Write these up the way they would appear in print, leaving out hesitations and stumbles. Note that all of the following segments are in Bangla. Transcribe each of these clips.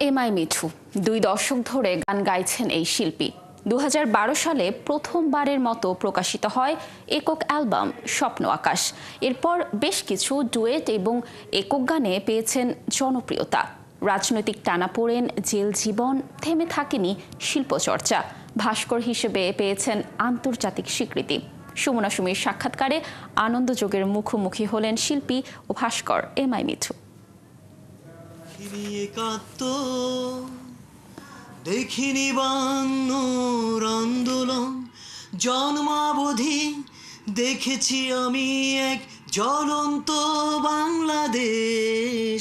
এমআই মিঠু 2 দশক ধরে গান গাইছেন এই শিল্পী। 2012 সালে প্রথমবারের মতো প্রকাশিত হয় একক অ্যালবাম স্বপ্ন আকাশ। এরপর বেশ কিছু ডুয়েট এবং একক গানে পেয়েছেন জনপ্রিয়তা। রাজনৈতিক টানাপোড়েন, জেল জীবন, থেমে থাকেনি শিল্পচর্চা। ভাস্কর হিসেবে পেয়েছেন আন্তর্জাতিক স্বীকৃতি। সুমনা সুমির সাক্ষাৎকারে আনন্দযোগের মুখোমুখি হলেন শিল্পী ও ভাস্কর এমআই মিঠু। দেখিনি বান্নর আন্দোলন জন্মাবধি দেখেছি আমি এক জ্বলন্ত বাংলাদেশ।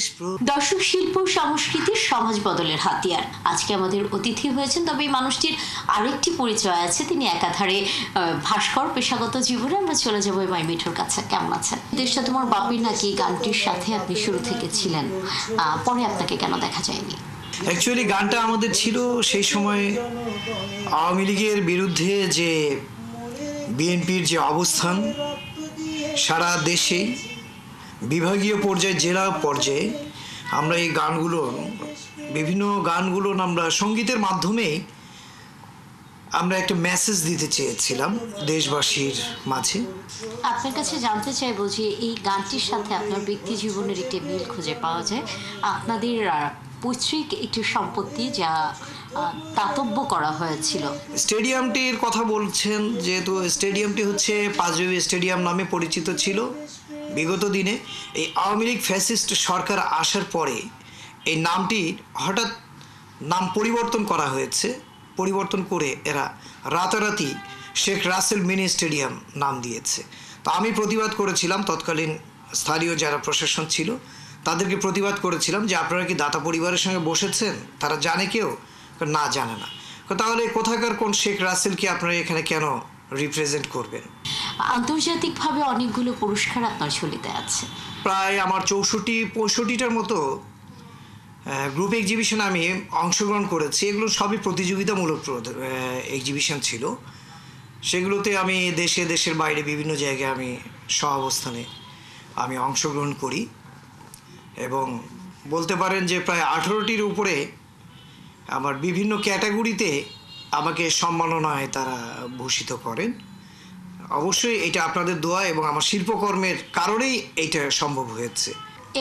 দর্শক, শিল্প সংস্কৃতির সমাজ বদলের হাতিয়ার। আজকে আমাদের অতিথি হয়েছেন, তবে এই মানুষটির আরেকটি পরিচয় আছে। তিনি একাধারে ভাস্কর। পেশাগত জীবনে আমরা চলে যাবো এমআই মিঠুর কাছে। কেমন আছেন? দেশটা তোমার বাপির নাকি গানটির সাথে আপনি শুরু থেকে ছিলেন, পরে আপনাকে কেন দেখা যায়নি? অ্যাকচুয়ালি গানটা আমাদের ছিল সেই সময় আওয়ামী লীগের বিরুদ্ধে যে বিএনপির যে অবস্থান, সারা দেশে বিভাগীয় পর্যায়ে, জেলা পর্যায়ে আমরা এই গানগুলো, বিভিন্ন গানগুলো আমরা সঙ্গীতের মাধ্যমে আমরা একটা মেসেজ দিতে চেয়েছিলাম দেশবাসীর মাঝে। আপনার কাছে জানতে চাইবো যে এই গানটির সাথে আপনার ব্যক্তি জীবনের একটি মিল খুঁজে পাওয়া যায়। আপনাদের পৈতৃক একটি সম্পত্তি যা দাতব্য করা হয়েছিল। স্টেডিয়ামটির কথা বলছেন, যেহেতু স্টেডিয়ামটি হচ্ছে পাঁচবিবি স্টেডিয়াম নামে পরিচিত ছিল। বিগত দিনে এই আওয়ামী লীগ ফ্যাসিস্ট সরকার আসার পরে এই নামটি হঠাৎ নাম পরিবর্তন করা হয়েছে। পরিবর্তন করে এরা রাতারাতি শেখ রাসেল মিনি স্টেডিয়াম নাম দিয়েছে। তো আমি প্রতিবাদ করেছিলাম, তৎকালীন স্থানীয় যারা প্রশাসন ছিল তাদেরকে প্রতিবাদ করেছিলাম যে আপনারা কি দাতা পরিবারের সঙ্গে বসেছেন? তারা জানে কেউ? না, জানে না। তাহলে কোথাকার কোন শেখ রাসেলকে আপনারা এখানে কেন রিপ্রেজেন্ট করবেন? আন্তর্জাতিকভাবে অনেকগুলো পুরস্কার আপনার ঝুলিতে আছে। প্রায় আমার 64-65টার মতো গ্রুপ এক্সিবিশনে আমি অংশগ্রহণ করেছি। এগুলো সবই প্রতিযোগিতামূলক এক্সিবিশন ছিল। সেগুলোতে আমি দেশের বাইরে বিভিন্ন জায়গায় আমি সহাবস্থানে আমি অংশগ্রহণ করি এবং বলতে পারেন যে প্রায় 18টির উপরে আমার বিভিন্ন ক্যাটাগরিতে আমাকে সম্মাননায় তারা ভূষিত করেন। অবশ্যই এটা আপনাদের দোয়া এবং আমার শিল্পকর্মের কারণেই এইটা সম্ভব হয়েছে।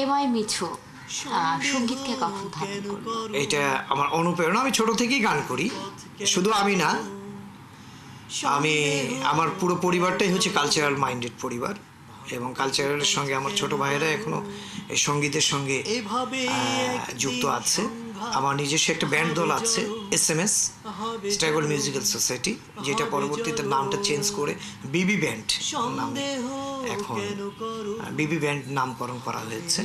এমআই মিঠু সঙ্গীতকে কখন ধারণ করলো? এটা আমার অনুপ্রেরণা। আমি ছোট থেকেই গান করি। শুধু আমি না, আমার পুরো পরিবারটাই হচ্ছে কালচারাল মাইন্ডেড পরিবার এবং কালচারালের সঙ্গে আমার ছোট ভাইয়েরা এখনো এই সঙ্গীতের সঙ্গে যুক্ত আছে। আমার নিজস্ব একটা ব্যান্ড দল আছে, SMS স্ট্রাগল মিউজিক্যাল সোসাইটি, যেটা পরবর্তীতে নামটা চেঞ্জ করে বিবি ব্যান্ড নামে এখন বিবি ব্যান্ড নামকরণ করা হয়েছে,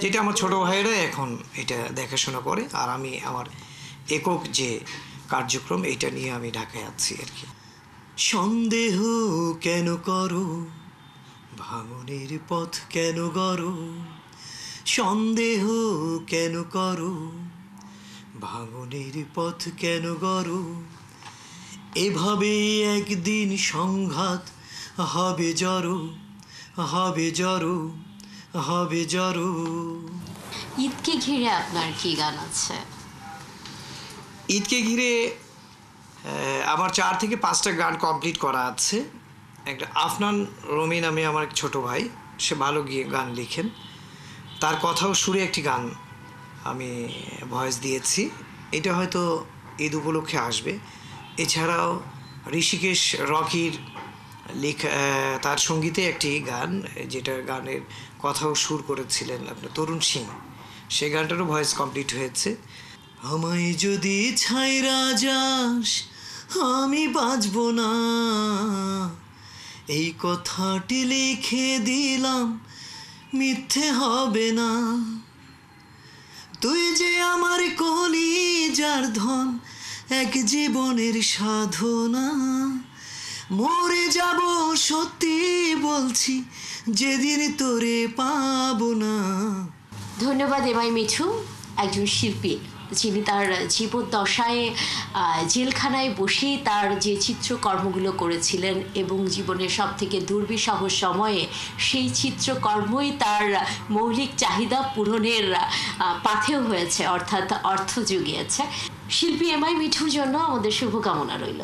যেটা আমার ছোট ভাইয়েরা এখন এটা দেখাশোনা করে। আর আমি আমার একক যে কার্যক্রম এইটা নিয়ে আমি ঢাকায় আছি আর কি। সন্দেহ কেন করো, ভাঙনের পথ কেন গড়ো, সন্দেহ কেন করো, ভাঙনের পথ কেন গড়ো, এভাবে একদিন সংঘাত হবে জড়ো, হবে জড়ো, হবে জড়ো। ঈদকে ঘিরে আপনার কি গান আছে? ঈদকে ঘিরে আমার 4 থেকে 5টা গান কমপ্লিট করা আছে। একটা আফনান রমি নামে আমার ছোট ভাই, সে ভালো গান লিখেন, তার কথাও সুরে একটি গান আমি ভয়েস দিয়েছি। এটা হয়তো ঈদ উপলক্ষে আসবে। এছাড়াও ঋষিকেশ রকির লেখা, তার সঙ্গীতে একটি গান, যেটা গানের কথাও সুর করেছিলেন আপনার তরুণ সিং, সেই গানটারও ভয়েস কমপ্লিট হয়েছে। আমায় যদি ছাইরা যাস আমি বাঁচব না, এই কথাটি লিখে দিলাম, মিথ্যে হবে না। তুই যে আমার কলিজার ধন, এক জীবনের সাধনা, মরে যাব সত্যি বলছি, যেদিন তোরে পাবো না। ধন্যবাদ এমআই মিঠু। একজন শিল্পী যিনি তার জীবদ্দশায় জেলখানায় বসেই তার যে চিত্রকর্মগুলো করেছিলেন এবং জীবনের সব থেকে দুর্বিষহ সময়ে সেই চিত্রকর্মই তার মৌলিক চাহিদা পূরণের পাথেয় হয়েছে, অর্থাৎ অর্থ জুগিয়েছে। শিল্পী এম আই মিঠুর জন্য আমাদের শুভকামনা রইল।